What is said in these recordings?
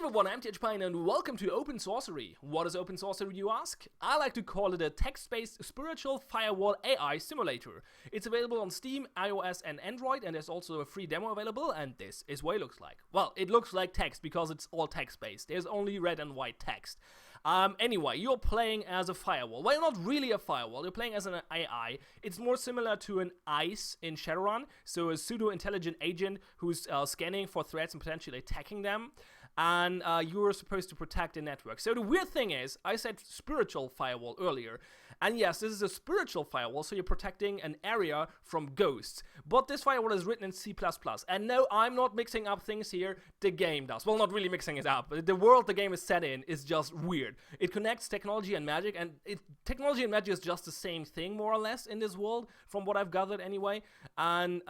everyone, I'm THPine and welcome to Open Sorcery. What is Open Sorcery, you ask? I like to call it a text-based spiritual firewall AI simulator. It's available on Steam, iOS and Android, and there's also a free demo available, and this is what it looks like. Well, it looks like text because it's all text-based. There's only red and white text. Anyway, you're playing as a firewall. Well, not really a firewall, you're playing as an AI. It's more similar to an ICE in Shadowrun, so a pseudo-intelligent agent who's scanning for threats and potentially attacking them. And you're supposed to protect the network. So the weird thing is, I said spiritual firewall earlier. And yes, this is a spiritual firewall, so you're protecting an area from ghosts. But this firewall is written in C++. And no, I'm not mixing up things here, the game does. Well, not really mixing it up, but the world the game is set in is just weird. It connects technology and magic, and technology and magic is just the same thing, more or less, in this world, from what I've gathered anyway. And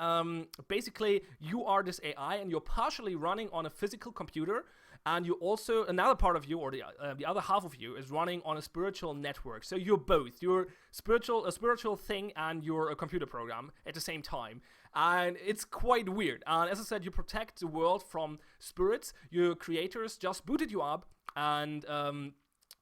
basically, you are this AI, and you're partially running on a physical computer, and you also, another part of you, or the other half of you, is running on a spiritual network. So you're both. You're a spiritual thing and you're a computer program at the same time. And it's quite weird. And as I said, you protect the world from spirits. Your creators just booted you up and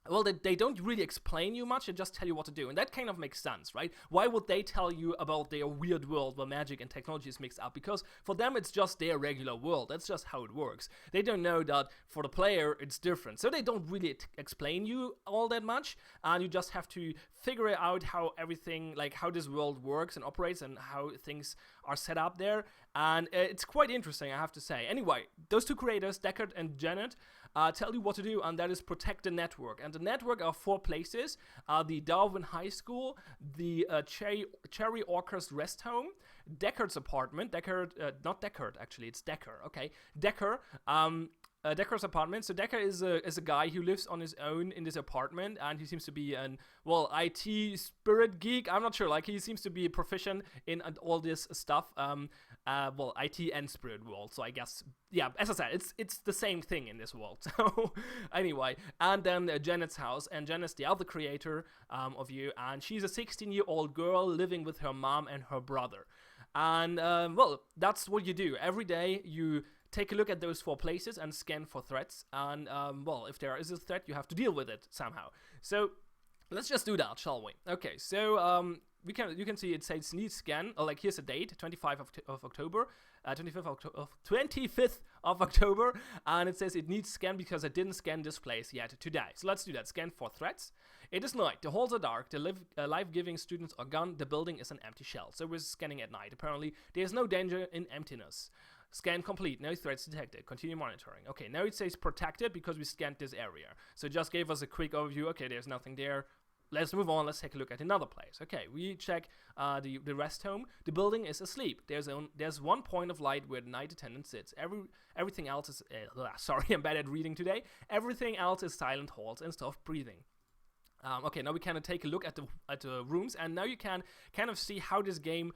well, they don't really explain you much, they just tell you what to do. And that kind of makes sense, right? Why would they tell you about their weird world where magic and technology is mixed up? Because for them, it's just their regular world. That's just how it works. They don't know that for the player, it's different. So they don't really explain you all that much. And you just have to figure out how everything, like how this world works and operates and how things are set up there. And it's quite interesting, I have to say. Anyway, those two creators, Detector and Janet, tell you what to do, and that is protect the network. And the network are 4 places: the Darwin High School, the Cherry Orchard's Rest Home, Deckard's apartment. Not Deckard, actually, it's Decker. Okay, Decker. Decker's apartment. So Decker is a guy who lives on his own in this apartment, and he seems to be an, well, IT spirit geek. I'm not sure. Like, he seems to be proficient in all this stuff. Well, IT and spirit world. So I guess, yeah, as I said, it's the same thing in this world. So anyway, and then Janet's house, and Janet's the other creator of you, and she's a 16-year-old girl living with her mom and her brother. And well, that's what you do every day. You take a look at those 4 places and scan for threats. And well, if there is a threat, you have to deal with it somehow. So let's just do that, shall we? Okay, so you can see it says need scan. Like, here's a date, 25th of October, 25th of October, and it says it needs scan because I didn't scan this place yet today. So let's do that. Scan for threats. It is night. The halls are dark. The life-giving students are gone. The building is an empty shell. So we're scanning at night. Apparently, there's no danger in emptiness. Scan complete. No threats detected. Continue monitoring. Okay, now it says protected because we scanned this area. So it just gave us a quick overview. Okay, there's nothing there. Let's move on. Let's take a look at another place. Okay, we check the rest home. The building is asleep. There's one point of light where the night attendant sits. Everything else is sorry, I'm bad at reading today. Everything else is silent halls and soft breathing. Okay, now we kind of take a look at the rooms, and now you can kind of see how this game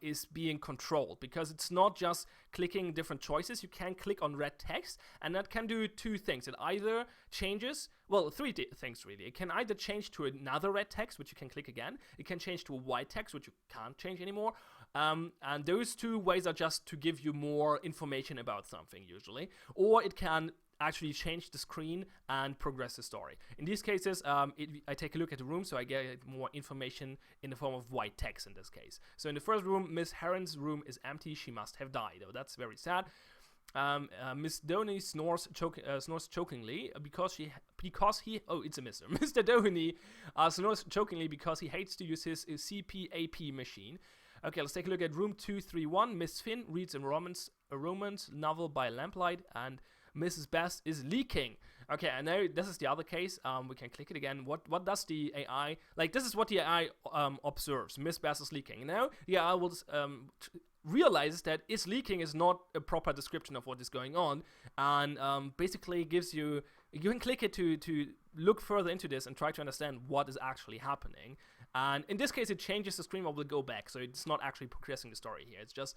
is being controlled, because it's not just clicking different choices. You can click on red text, and that can do 2 things. It either changes, well, 3 things really. It can either change to another red text, which you can click again. It can change to a white text, which you can't change anymore. And those 2 ways are just to give you more information about something usually, or it can actually change the screen and progress the story. In these cases, I take a look at the room, so I get more information in the form of white text in this case. So in the first room, Miss Heron's room is empty. She must have died. Oh, that's very sad. Miss Doheny snores chokingly because he oh, it's a mister. Mr. Doheny snores chokingly because he hates to use his CPAP machine. Okay, let's take a look at room 231. Miss Finn reads a romance novel by lamplight, and Mrs. Best is leaking. Okay, and now this is the other case. We can click it again. What does the AI, like, this is what the AI observes. Miss Best is leaking. Now the AI will realize that is leaking is not a proper description of what is going on, and basically gives you can click it to look further into this and try to understand what is actually happening. And in this case, it changes the screen or will go back, so it's not actually progressing the story here. It's just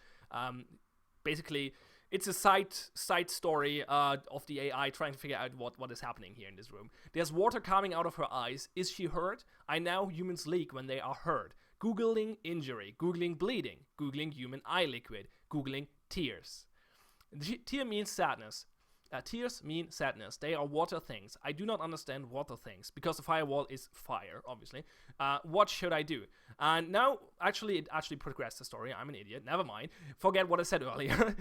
basically, it's a side story of the AI trying to figure out what is happening here in this room. There's water coming out of her eyes. Is she hurt? I know humans leak when they are hurt. Googling injury. Googling bleeding. Googling human eye liquid. Googling tears. Tear means sadness. Tears mean sadness. They are water things. I do not understand water things because the firewall is fire, obviously. What should I do? And now, actually, it actually progressed the story. I'm an idiot. Never mind. Forget what I said earlier.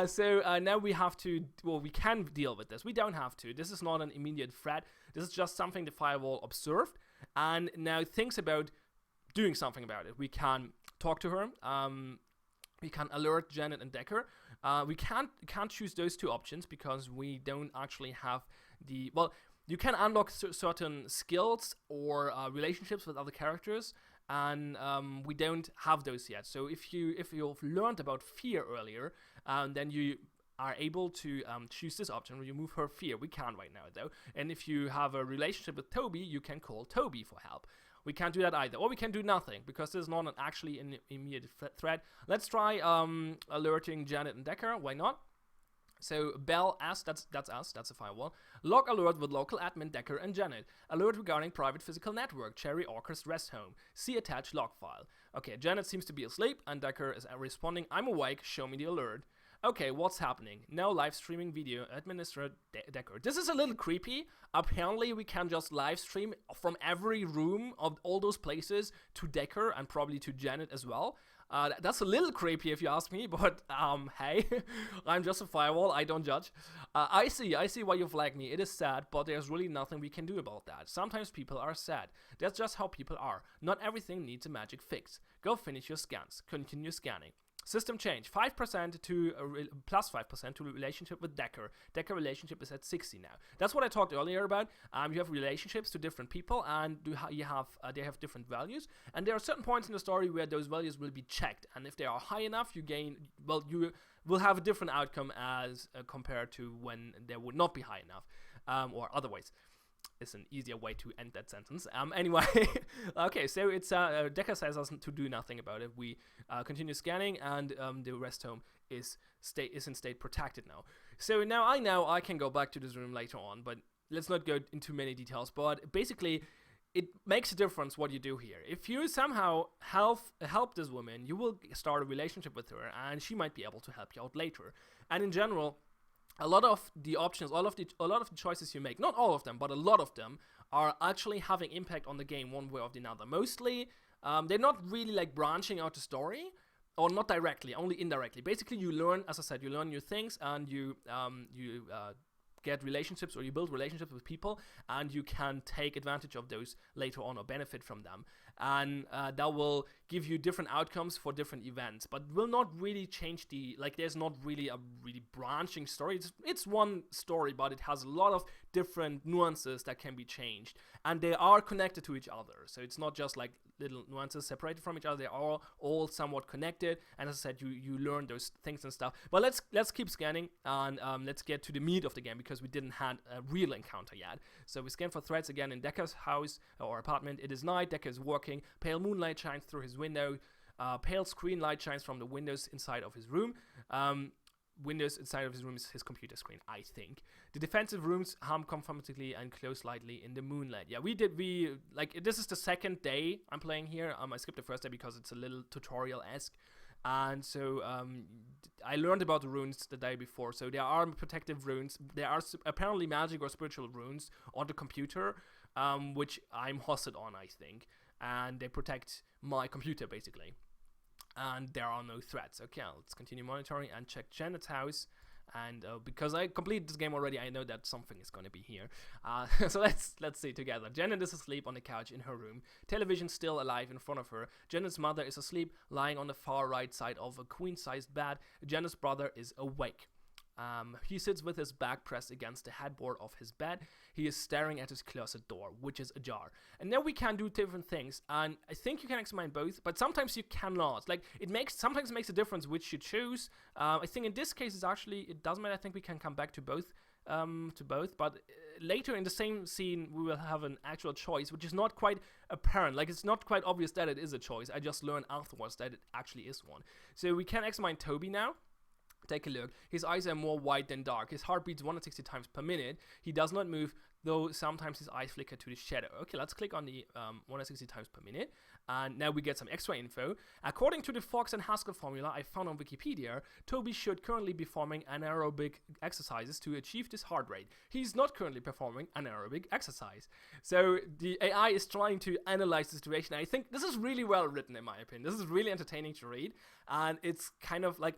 So now we have to, well, we can deal with this. We don't have to. This is not an immediate threat. This is just something the firewall observed and now thinks about doing something about it. We can talk to her. We can alert Janet and Decker. We can't choose those two options because we don't actually have the, well, you can unlock certain skills or relationships with other characters, and we don't have those yet. So if you've learned about fear earlier, then you are able to choose this option where you move her fear. We can't right now though. And if you have a relationship with Toby, you can call Toby for help. We can't do that either, or we can do nothing because there's not actually an immediate threat. Let's try alerting Janet and Decker. Why not? So Bell S, that's us, that's a firewall. Log alert with local admin Decker and Janet. Alert regarding private physical network, Cherry Orchard's rest home. See attached log file. Okay, Janet seems to be asleep and Decker is responding, I'm awake, show me the alert. Okay, what's happening? Now live streaming video, administrator Decker. This is a little creepy. Apparently we can just live stream from every room of all those places to Decker and probably to Janet as well. That's a little creepy if you ask me, but hey, I'm just a firewall, I don't judge. I see why you flagged me. It is sad, but there's really nothing we can do about that. Sometimes people are sad. That's just how people are. Not everything needs a magic fix. Go finish your scans. Continue scanning. System change, 5% to plus 5% to relationship with Decker. Decker relationship is at 60 now. That's what I talked earlier about. You have relationships to different people, and they have different values. And there are certain points in the story where those values will be checked. And if they are high enough, you will have a different outcome as compared to when they would not be high enough, or otherwise. Is an easier way to end that sentence. Anyway, okay, so it's Decker says us to do nothing about it. We continue scanning, and the rest home is in state protected now. So now I know I can go back to this room later on, but let's not go into many details. But basically, it makes a difference what you do here. If you somehow help this woman, you will start a relationship with her, and she might be able to help you out later. And in general, a lot of the options, a lot of the choices you make, not all of them, but a lot of them are actually having impact on the game one way or the other. Mostly, they're not really like branching out the story, or not directly, only indirectly. Basically, you learn, as I said, you learn new things, and you get relationships, or you build relationships with people, and you can take advantage of those later on or benefit from them. And that will give you different outcomes for different events, but will not really change there's not really a really branching story. It's one story, but it has a lot of different nuances that can be changed, and they are connected to each other. So it's not just like little nuances separated from each other. They are all somewhat connected, and as I said, you learn those things and stuff. But let's keep scanning, and let's get to the meat of the game, because we didn't have a real encounter yet. So we scan for threats again in Decker's house or apartment. It is night. Decker is working. Pale moonlight shines through his window. Pale screen light shines from the windows inside of his room. Windows inside of his room is his computer screen, I think. The defensive rooms hum comfortably and glow slightly in the moonlight. Yeah, this is the second day I'm playing here. I skipped the first day because it's a little tutorial-esque. And so I learned about the runes the day before. So there are protective runes. There are apparently magic or spiritual runes on the computer, which I'm hosted on, I think. And they protect my computer, basically. And there are no threats. Okay, let's continue monitoring and check Janet's house. And because I completed this game already, I know that something is going to be here. So let's see together. Janet is asleep on the couch in her room. Television still alive in front of her. Janet's mother is asleep, lying on the far right side of a queen-sized bed. Janet's brother is awake. He sits with his back pressed against the headboard of his bed. He is staring at his closet door, which is ajar. And now we can do different things, and I think you can examine both, but sometimes you cannot. Like, sometimes it makes a difference which you choose. I think in this case it doesn't matter. I think we can come back to both, but later in the same scene we will have an actual choice, which is not quite apparent. Like, it's not quite obvious that it is a choice. I just learned afterwards that it actually is one. So we can examine Toby now. Take a look. His eyes are more white than dark. His heart beats 160 times per minute. He does not move, though sometimes his eyes flicker to the shadow. Okay, let's click on the 160 times per minute. And now we get some extra info. According to the Fox and Haskell formula I found on Wikipedia, Toby should currently be performing anaerobic exercises to achieve this heart rate. He's not currently performing anaerobic exercise. So the AI is trying to analyze the situation. I think this is really well written, in my opinion. This is really entertaining to read. And it's kind of like,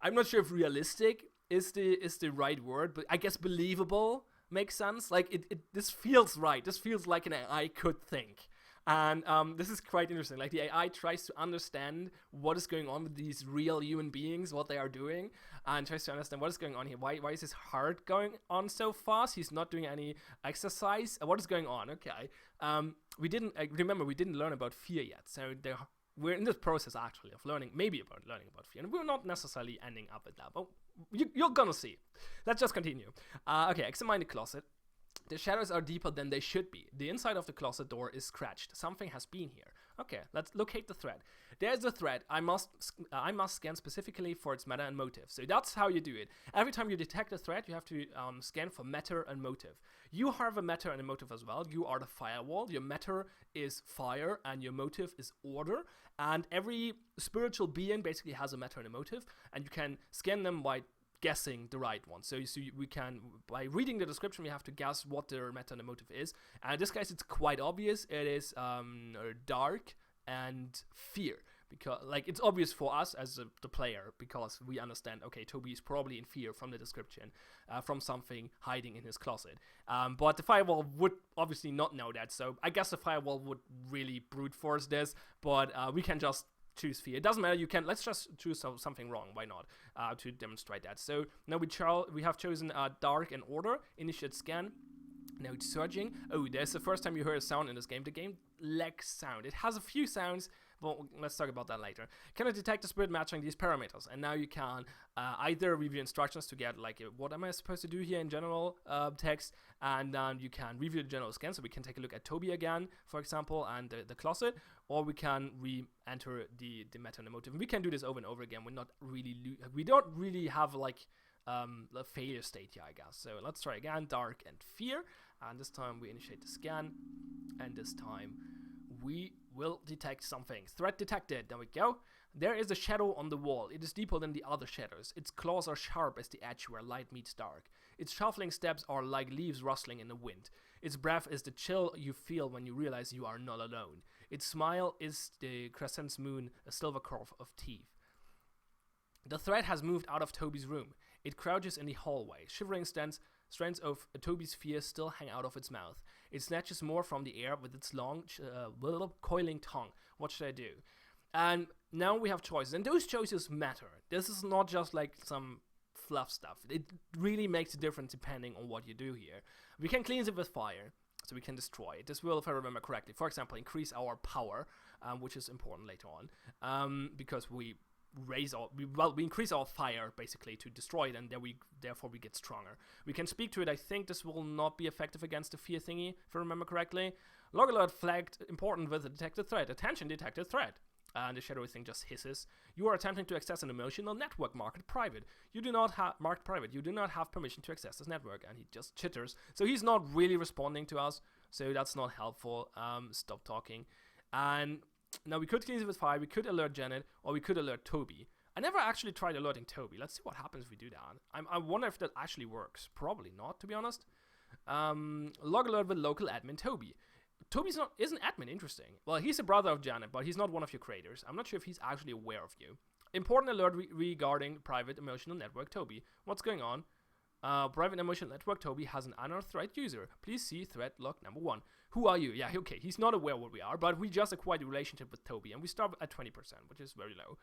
I'm not sure if realistic is the right word, but I guess believable makes sense. Like, this feels right. This feels like an AI could think. And this is quite interesting. Like, the AI tries to understand what is going on with these real human beings, what they are doing, and tries to understand what is going on here. Why is his heart going on so fast? He's not doing any exercise. What is going on? Okay. We didn't learn about fear yet. So we're in this process, actually, of learning about fear. And we're not necessarily ending up at that, but you're gonna see. Let's just continue. Okay, examine the closet. The shadows are deeper than they should be. The inside of the closet door is scratched. Something has been here. Okay, let's locate the thread. There's a thread. I must scan specifically for its matter and motive. So that's how you do it. Every time you detect a threat, you have to scan for matter and motive. You have a matter and a motive as well. You are the firewall. Your matter is fire and your motive is order. And every spiritual being basically has a matter and a motive. And you can scan them by guessing the right one. So we can, by reading the description, we have to guess what their meta and the motive is. And in this case, it's quite obvious. It is dark and fear. Because, like, it's obvious for us as the player, because we understand, okay, Toby is probably in fear from the description, from something hiding in his closet. But the firewall would obviously not know that. So I guess the firewall would really brute force this, but we can just choose fear. It doesn't matter. Let's just choose something wrong. Why not? To demonstrate that. So now we have chosen dark and order. Initiate scan. Now it's searching. Oh, there's the first time you heard a sound in this game. The game lacks sound. It has a few sounds. Well, let's talk about that later. Can I detect a spirit matching these parameters? And now you can either review instructions to get, like, what am I supposed to do here in general text, and then you can review the general scan, so we can take a look at Toby again, for example, and the closet, or we can re-enter the meta and the motive. And we can do this over and over again. We don't really have, like, a failure state here, I guess. So let's try again, dark and fear, and this time we initiate the scan, and this time we will detect something. Threat detected. There we go. There is a shadow on the wall. It is deeper than the other shadows. Its claws are sharp as the edge where light meets dark. Its shuffling steps are like leaves rustling in the wind. Its breath is the chill you feel when you realize you are not alone. Its smile is the crescent moon, a silver curve of teeth. The threat has moved out of Toby's room. It crouches in the hallway. Shivering strands of Toby's fear still hang out of its mouth. It snatches more from the air with its long, coiling tongue. What should I do? And now we have choices, and those choices matter. This is not just like some fluff stuff. It really makes a difference depending on what you do here. We can cleanse it with fire, so we can destroy it. This will, if I remember correctly, for example, increase our power, which is important later on, because we increase our fire basically to destroy it, and therefore we get stronger. We can speak to it. I think this will not be effective against the fear thingy, if I remember correctly. Log alert flagged important with a detected threat. Attention, detected threat. And the shadowy thing just hisses. You are attempting to access an emotional network marked private. You do not have marked private. You do not have permission to access this network. And he just chitters. So he's not really responding to us. So that's not helpful. Stop talking. And now we could cleanse it with fire. We could alert Janet, or we could alert Toby. I never actually tried alerting Toby. Let's see what happens if we do that. I wonder if that actually works. Probably not, to be honest. Log alert with local admin Toby. Toby's isn't admin. Interesting. Well, he's a brother of Janet, but he's not one of your creators. I'm not sure if he's actually aware of you. Important alert regarding private emotional network Toby. What's going on? Private emotional network Toby has an unauthorized user. Please see threat log number 1. Who are you? Yeah, okay. He's not aware what we are, but we just acquired a relationship with Toby, and we start at 20%, which is very low.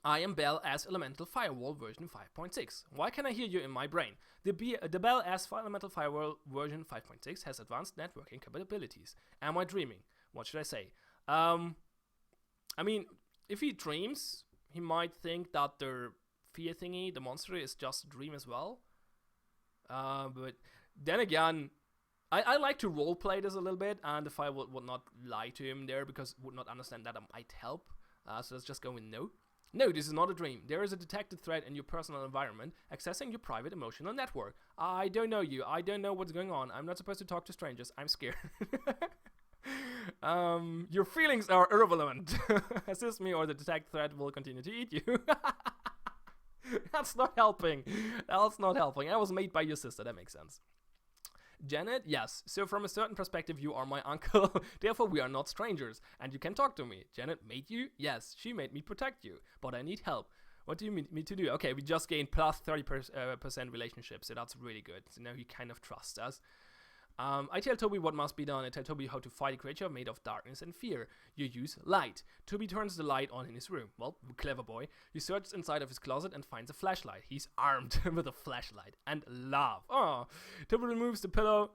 I am Bell as Elemental Firewall version 5.6. Why can I hear you in my brain? The Bell as Elemental Firewall version 5.6 has advanced networking capabilities. Am I dreaming? What should I say? I mean, if he dreams, he might think that the fear thingy, the monster, is just a dream as well. But then again, I like to roleplay this a little bit, and the firewall would not lie to him there because would not understand that I might help. So let's just go with no. No, this is not a dream. There is a detected threat in your personal environment, accessing your private emotional network. I don't know you. I don't know what's going on. I'm not supposed to talk to strangers. I'm scared. Your feelings are irrelevant. Assist me or the detected threat will continue to eat you. That's not helping. That's not helping. I was made by your sister. That makes sense. Janet, yes. So from a certain perspective, you are my uncle. Therefore, we are not strangers, and you can talk to me. Janet made you? Yes, she made me protect you, but I need help. What do you need me to do? Okay, we just gained plus 30% relationship, so that's really good. So now he kind of trusts us. I tell Toby what must be done. I tell Toby how to fight a creature made of darkness and fear. You use light. Toby turns the light on in his room. Well, clever boy. He searches inside of his closet and finds a flashlight. He's armed with a flashlight and love. Oh, Toby removes the pillow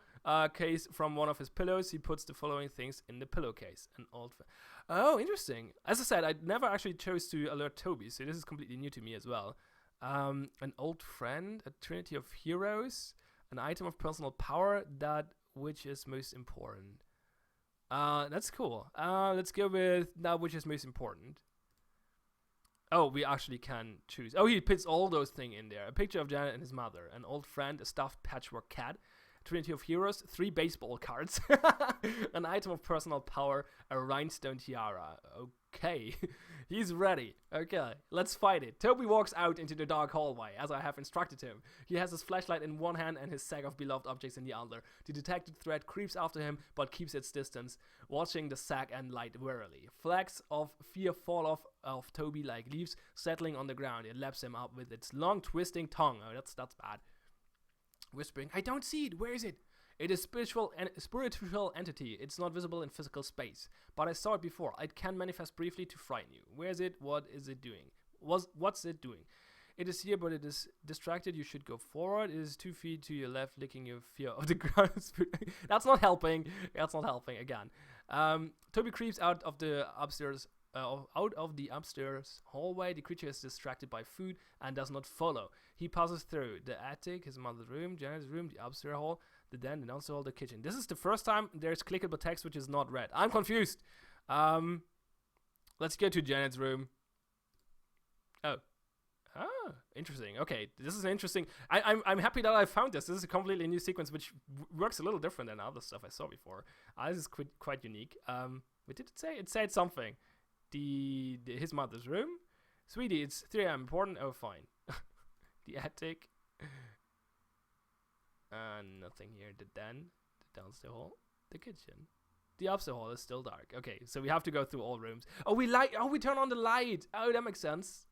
case from one of his pillows. He puts the following things in the pillowcase. An old... Oh, interesting. As I said, I never actually chose to alert Toby, so this is completely new to me as well. An old friend, a trinity of heroes, an item of personal power, that which is most important. That's cool. Let's go with that which is most important. Oh, we actually can choose. Oh, he puts all those things in there. A picture of Janet and his mother, an old friend, a stuffed patchwork cat, a trinity of heroes, 3 baseball cards, an item of personal power, a rhinestone tiara. Okay, he's ready. Okay, let's fight it. Toby walks out into the dark hallway, as I have instructed him. He has his flashlight in one hand and his sack of beloved objects in the other. The detected threat creeps after him, but keeps its distance, watching the sack and light warily. Flecks of fear fall off of Toby like leaves, settling on the ground. It laps him up with its long, twisting tongue. Oh, that's bad. Whispering, I don't see it. Where is it? It is spiritual entity. It's not visible in physical space. But I saw it before. It can manifest briefly to frighten you. Where is it? What is it doing? What's it doing? It is here, but it is distracted. You should go forward. It is 2 feet to your left, licking your fear of the ground. That's not helping. That's not helping again. Toby creeps out of the upstairs hallway. The creature is distracted by food and does not follow. He passes through the attic, his mother's room, Janet's room, the upstairs hall, the den, the downstairs hall, the kitchen. This is the first time there's clickable text which is not read. I'm confused. Let's go to Janet's room. Oh, interesting. Okay, this is interesting. I'm happy that I found this. This is a completely new sequence which works a little different than other stuff I saw before. This is quite unique. What did it say? It said something. His mother's room. Sweetie, it's 3 a.m. important. Oh, fine. The attic. Nothing here. The den. The downstairs hall. The kitchen. The upstairs hall is still dark. Okay, so we have to go through all rooms. Oh, we turn on the light. Oh, that makes sense.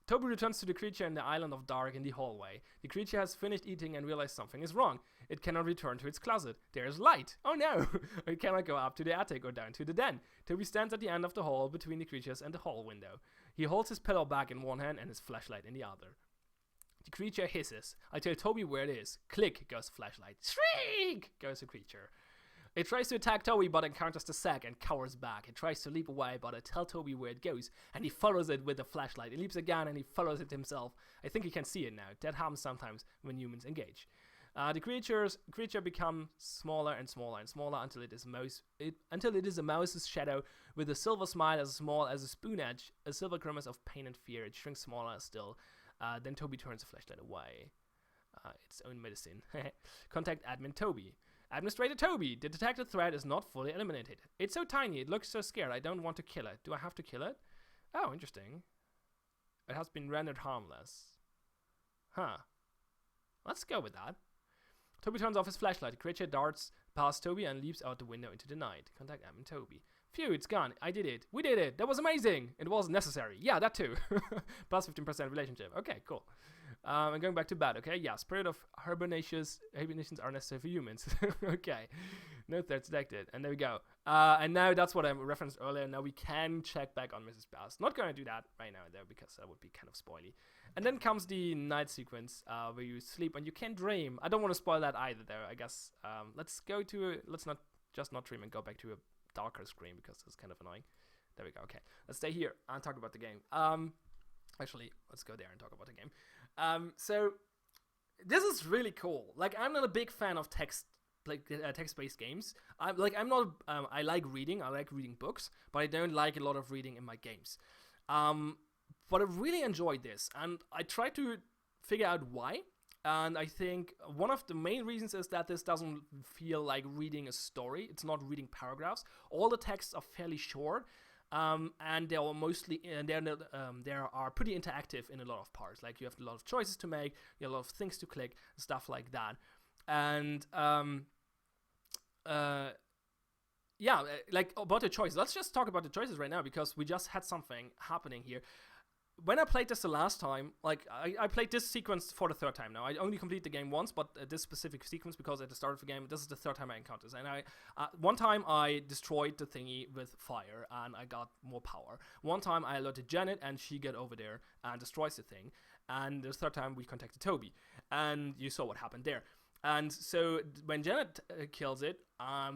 Toby returns to the creature in the island of dark in the hallway. The creature has finished eating and realized something is wrong. It cannot return to its closet. There is light. Oh no! It cannot go up to the attic or down to the den. Toby stands at the end of the hall between the creatures and the hall window. He holds his pillow back in one hand and his flashlight in the other. The creature hisses. I tell Toby where it is. Click goes the flashlight. Shriek goes the creature. It tries to attack Toby but encounters the sack and cowers back. It tries to leap away but I tell Toby where it goes and he follows it with the flashlight. It leaps again and he follows it himself. I think he can see it now. That happens sometimes when humans engage. The creature becomes smaller and smaller and smaller until it is a mouse's shadow with a silver smile as small as a spoon edge, a silver grimace of pain and fear. It shrinks smaller still. Then Toby turns the flashlight away. Its own medicine. Contact admin Toby. Administrator Toby, the detected threat is not fully eliminated. It's so tiny, it looks so scared. I don't want to kill it. Do I have to kill it? Oh, interesting. It has been rendered harmless. Huh. Let's go with that. Toby turns off his flashlight. The creature darts past Toby and leaps out the window into the night. Contact admin Toby. Phew, it's gone. I did it. We did it. That was amazing. It wasn't necessary. Yeah, that too. Plus 15% relationship. Okay, cool. I'm going back to bed, okay? Yeah, spirit of hibernations are necessary for humans. Okay. No threats detected. And there we go. And now that's what I referenced earlier. Now we can check back on Mrs. Bass. Not going to do that right now, though, because that would be kind of spoily. And then comes the night sequence where you sleep and you can dream. I don't want to spoil that either, though, I guess. Let's not dream and go back to a darker screen because it's kind of annoying. There we go. Okay. Let's stay here and talk about the game. Actually, let's go there and talk about the game. So this is really cool. Like, I'm not a big fan of text-based games. I like reading. I like reading books, but I don't like a lot of reading in my games. But I really enjoyed this, and I tried to figure out why. And I think one of the main reasons is that this doesn't feel like reading a story. It's not reading paragraphs. All the texts are fairly short, and they are mostly they are pretty interactive in a lot of parts. Like you have a lot of choices to make, you have a lot of things to click, stuff like that. And like about the choices. Let's just talk about the choices right now because we just had something happening here. When I played this the last time, like I played this sequence for the third time now. I only completed the game once, but this specific sequence, because at the start of the game, this is the third time I encountered this. And one time I destroyed the thingy with fire and I got more power. One time I alerted Janet and she got over there and destroys the thing. And the third time we contacted Toby, and you saw what happened there. And so when Janet kills it,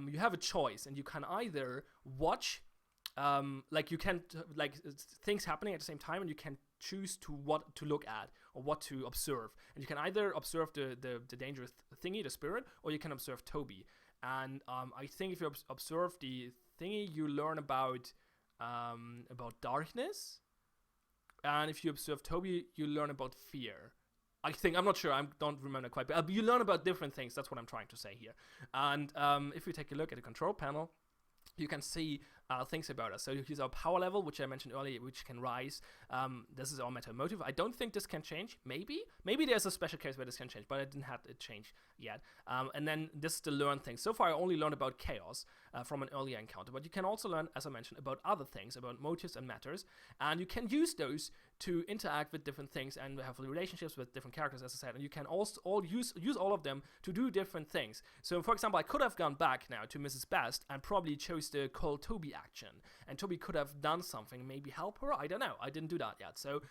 you have a choice, and you can either watch. Like you can things happening at the same time, and you can choose to what to look at or what to observe. And you can either observe the dangerous thingy, the spirit, or you can observe Toby. And I think if you observe the thingy, you learn about darkness, and if you observe Toby, you learn about fear. I think, I'm not sure, I don't remember quite, but you learn about different things. That's what I'm trying to say here. And if you take a look at the control panel, you can see things about us. So here's our power level, which I mentioned earlier, which can rise. This is our meta motive. I don't think this can change. Maybe there's a special case where this can change, but I didn't have it change yet. And then this is the learn thing. So far, I only learned about chaos from an earlier encounter, but you can also learn, as I mentioned, about other things, about motives and matters, and you can use those to interact with different things and have relationships with different characters, as I said, and you can also use all of them to do different things. So, for example, I could have gone back now to Mrs. Best and probably chose the call Toby action, and Toby could have done something, maybe help her. I don't know. I didn't do that yet. So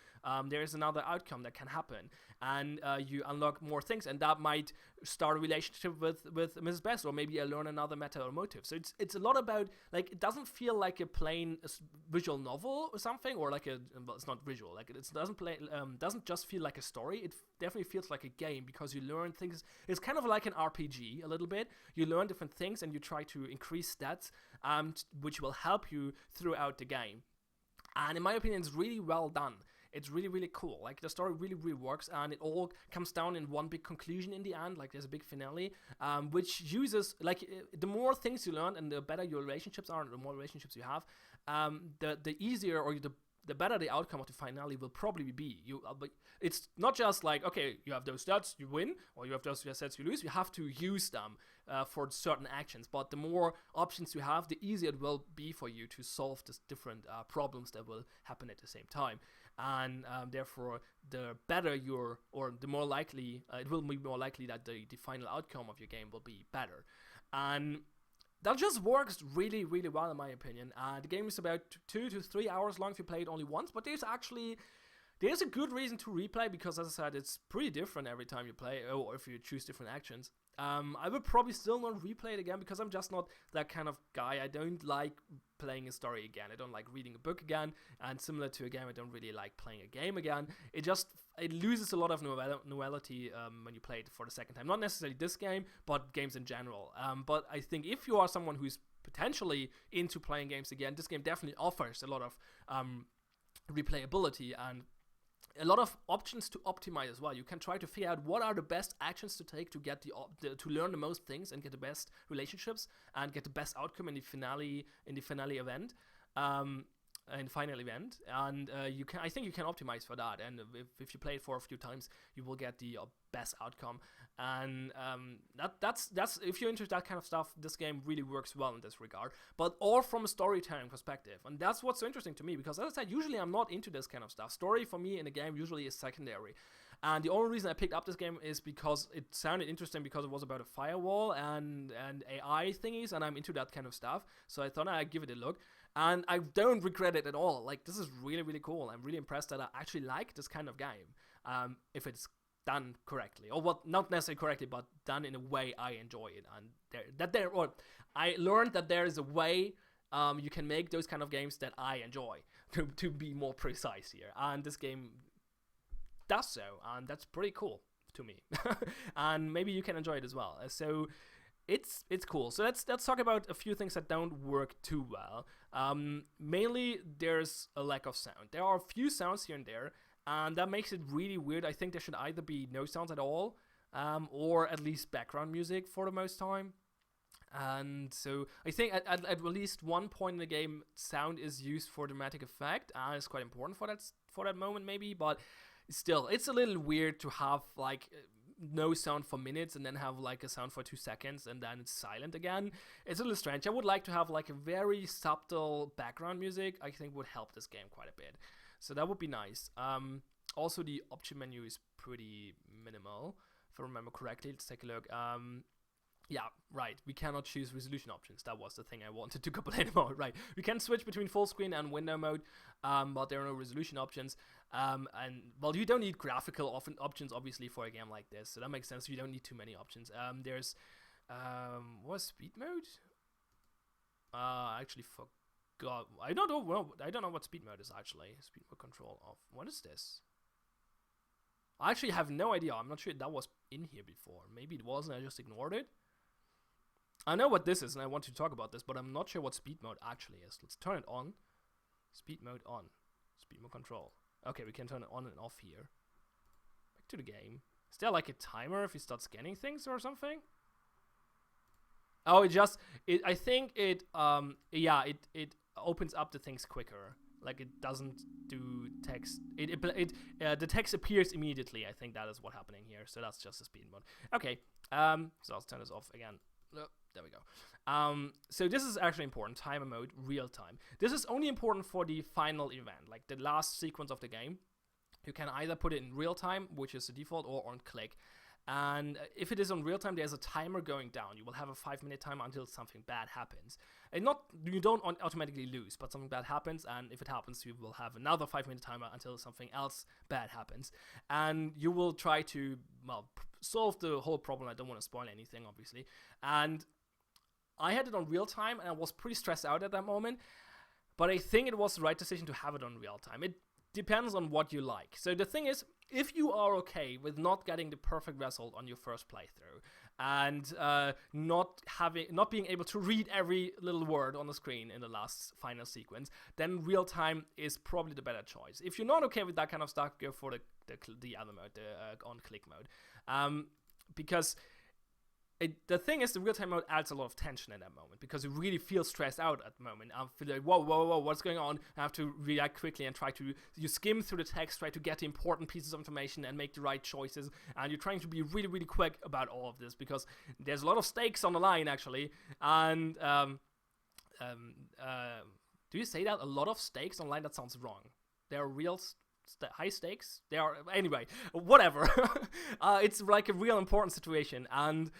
there is another outcome that can happen, and you unlock more things, and that might start a relationship with Mrs. Best, or maybe I learn another meta or motive. So it's a lot about, like, it doesn't feel like a plain visual novel or something, or like well, it's not visual. Like it doesn't just feel like a story. It definitely feels like a game because you learn things. It's kind of like an RPG a little bit. You learn different things and you try to increase stats, which will help you throughout the game. And in my opinion, it's really well done. It's really, really cool. Like, the story really, really works, and it all comes down in one big conclusion in the end. Like, there's a big finale, which uses, like, the more things you learn and the better your relationships are and the more relationships you have, the easier or the better the outcome of the finale will probably be. It's not just like, okay, you have those stats, you win, or you have those stats, you lose. You have to use them for certain actions. But the more options you have, the easier it will be for you to solve the different problems that will happen at the same time. And therefore, the better the more likely, it will be more likely that the final outcome of your game will be better. And that just works really, really well, in my opinion. The game is about 2 to 3 hours long if you play it only once, but there's a good reason to replay, because, as I said, it's pretty different every time you play, or if you choose different actions. I would probably still not replay it again, because I'm just not that kind of guy. I don't like playing a story again. I don't like reading a book again, and similar to a game, I don't really like playing a game again. It loses a lot of novelty when you play it for the second time. Not necessarily this game, but games in general. But I think if you are someone who's potentially into playing games again, this game definitely offers a lot of replayability and a lot of options to optimize as well. You can try to figure out what are the best actions to take to get to learn the most things and get the best relationships and get the best outcome in the finale event. And final event, and I think you can optimize for that, and if you play it for a few times, you will get the best outcome. And that's if you're into that kind of stuff, this game really works well in this regard, but all from a storytelling perspective. And that's what's so interesting to me, because, as I said, usually I'm not into this kind of stuff. Story for me in a game usually is secondary. And the only reason I picked up this game is because it sounded interesting, because it was about a firewall and AI thingies, and I'm into that kind of stuff. So I thought I'd give it a look. And I don't regret it at all. Like, this is really, really cool. I'm really impressed that I actually like this kind of game, if it's done correctly. Or not necessarily correctly, but done in a way I enjoy it. And I learned that there is a way you can make those kind of games that I enjoy, to be more precise here. And this game does so, and that's pretty cool to me. And maybe you can enjoy it as well. So it's cool. So let's talk about a few things that don't work too well. Mainly, there's a lack of sound. There are a few sounds here and there, and that makes it really weird. I think there should either be no sounds at all, or at least background music for the most time. And so I think at least one point in the game, sound is used for dramatic effect, and it's quite important for that moment maybe. But still, it's a little weird to have like no sound for minutes and then have like a sound for 2 seconds and then it's silent again. It's a little strange. I would like to have like a very subtle background music. I think would help this game quite a bit. So that would be nice. Also, the option menu is pretty minimal, if I remember correctly. Let's take a look. Yeah, right. We cannot choose resolution options. That was the thing I wanted to complain about. Right. We can switch between full screen and window mode, but there are no resolution options. And well, you don't need graphical options obviously for a game like this, so that makes sense. You don't need too many options. There's what's speed mode? I actually forgot. I don't know. Well, I don't know what speed mode is actually. Speed mode control off. What is this? I actually have no idea. I'm not sure that was in here before. Maybe it was and I just ignored it. I know what this is and I want to talk about this, but I'm not sure what speed mode actually is. Let's turn it on. Speed mode on. Speed mode control. Okay, we can turn it on and off here. Back to the game. Is there like a timer if you start scanning things or something? Oh, I think it opens up the things quicker. Like it doesn't do text. The text appears immediately. I think that is what's happening here. So that's just the speed mode. Okay. So I'll turn this off again. There we go. So this is actually important. Timer mode, real time. This is only important for the final event, like the last sequence of the game. You can either put it in real time, which is the default, or on click. And if it is on real time, there's a timer going down. You will have a 5-minute timer until something bad happens. And you don't automatically lose, but something bad happens, and if it happens, you will have another 5-minute timer until something else bad happens. And you will try to, well, solve the whole problem. I don't want to spoil anything, obviously. And I had it on real time, and I was pretty stressed out at that moment. But I think it was the right decision to have it on real time. It depends on what you like. So the thing is, if you are okay with not getting the perfect result on your first playthrough and not being able to read every little word on the screen in the last final sequence, then real time is probably the better choice. If you're not okay with that kind of stuff, go for the other mode, the on click mode, because the thing is, the real-time mode adds a lot of tension in that moment because you really feel stressed out at the moment. I feel like, whoa, what's going on? I have to react quickly and you skim through the text, try to get the important pieces of information and make the right choices. And you're trying to be really, really quick about all of this because there's a lot of stakes on the line, actually. And, do you say that? A lot of stakes on the line? That sounds wrong. There are real high stakes. They are, anyway, whatever. It's like a real important situation, and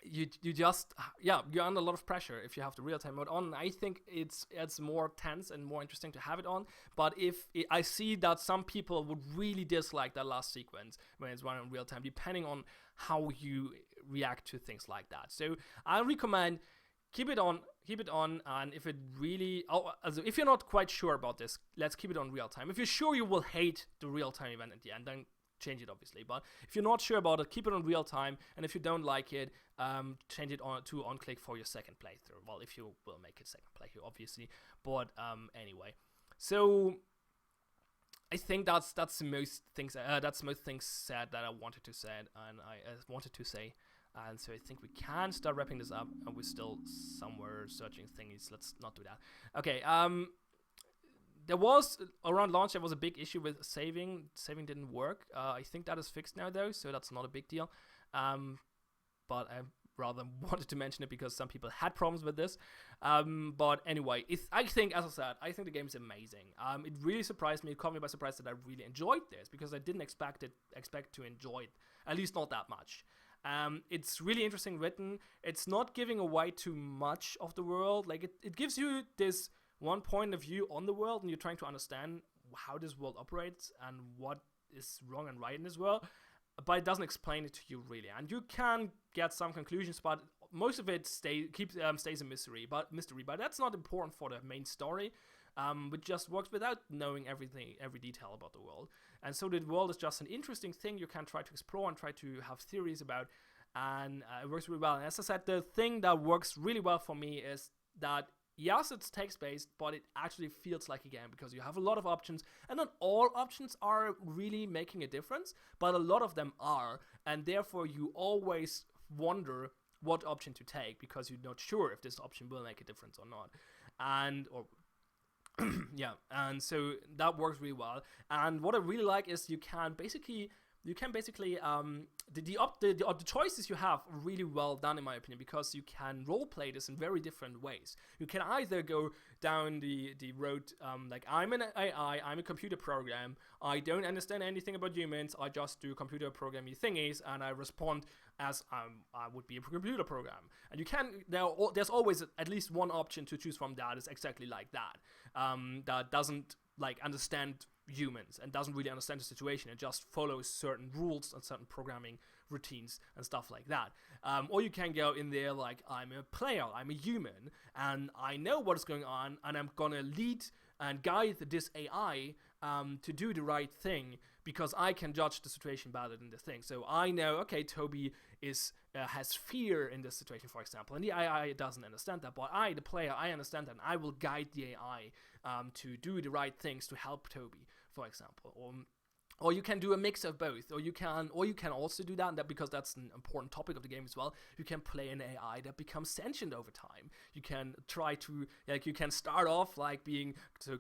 you're under a lot of pressure if you have the real-time mode on. I think it's more tense and more interesting to have it on, but I see that some people would really dislike that last sequence when it's running in real time, depending on how you react to things like that. So I recommend keep it on, and if if you're not quite sure about this, let's keep it on real time. If you're sure you will hate the real time event at the end, then change it, obviously. But if you're not sure about it, keep it on real time, and if you don't like it, change it to on click for your second playthrough. Well, if you will make it second playthrough, obviously. But anyway, so I think that's most things said that I wanted to say, and I wanted to say. And so I think we can start wrapping this up, and we're still somewhere searching thingies. Let's not do that. Okay, there was, around launch, there was a big issue with saving. Saving didn't work. I think that is fixed now, though, so that's not a big deal. But I rather wanted to mention it because some people had problems with this. But anyway, I think, as I said, I think the game is amazing. It really surprised me. It caught me by surprise that I really enjoyed this, because I didn't expect to enjoy it, at least not that much. It's really interesting written. It's not giving away too much of the world. Like it gives you this one point of view on the world, and you're trying to understand how this world operates and what is wrong and right in this world. But it doesn't explain it to you really, and you can get some conclusions, but most of it stays a mystery. But that's not important for the main story. Which just works without knowing every detail about the world. And so the world is just an interesting thing you can try to explore and try to have theories about. and it works really well. And as I said, the thing that works really well for me is that yes, it's text-based, but it actually feels like a game because you have a lot of options, and not all options are really making a difference, but a lot of them are, and therefore you always wonder what option to take because you're not sure if this option will make a difference or not. Yeah, and so that works really well. And what I really like is you can basically the choices you have are really well done in my opinion, because you can role play this in very different ways. You can either go down the road like, I'm an AI, I'm a computer program, I don't understand anything about humans, I just do computer programming thingies, and I respond as I would be a computer program. And you can, there's always at least one option to choose from that is exactly like that, that doesn't like understand humans and doesn't really understand the situation. It just follows certain rules and certain programming routines and stuff like that. Or you can go in there like, I'm a player, I'm a human, and I know what's going on, and I'm gonna lead and guide this AI to do the right thing, because I can judge the situation better than the thing. So I know, okay, Toby has fear in this situation, for example, and the AI doesn't understand that, but I, the player, I understand that, and I will guide the AI to do the right things to help Toby, for example. Or you can do a mix of both, or you can also do that because that's an important topic of the game as well. You can play an AI that becomes sentient over time. You can try to, like, you can start off like being you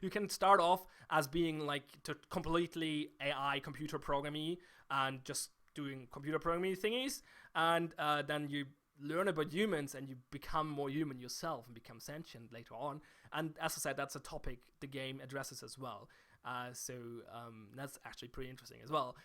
can start off as being like completely AI computer programming and just doing computer programming thingies, and then you learn about humans and you become more human yourself and become sentient later on. And as I said, that's a topic the game addresses as well. So that's actually pretty interesting as well.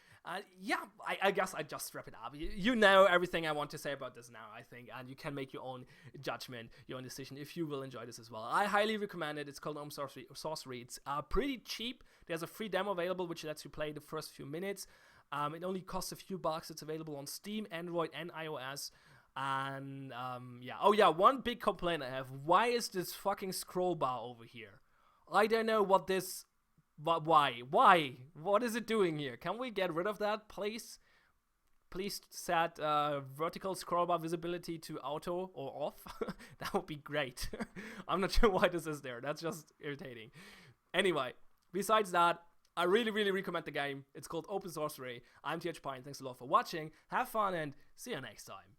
Yeah, I guess I just wrap it up. You know everything I want to say about this now, I think, and you can make your own judgment, your own decision if you will enjoy this as well. I highly recommend it. It's called Open Sorcery. It's pretty cheap. There's a free demo available which lets you play the first few minutes. It only costs a few bucks. It's available on Steam, Android, and iOS. And yeah, one big complaint I have: why is this fucking scroll bar over here? I don't know what this, but why? What is it doing here? Can we get rid of that, please? Please set vertical scroll bar visibility to auto or off. That would be great. I'm not sure why this is there. That's just irritating. Anyway, besides that, I really, really recommend the game. It's called Open Sorcery. I'm TH Pine. Thanks a lot for watching. Have fun and see you next time.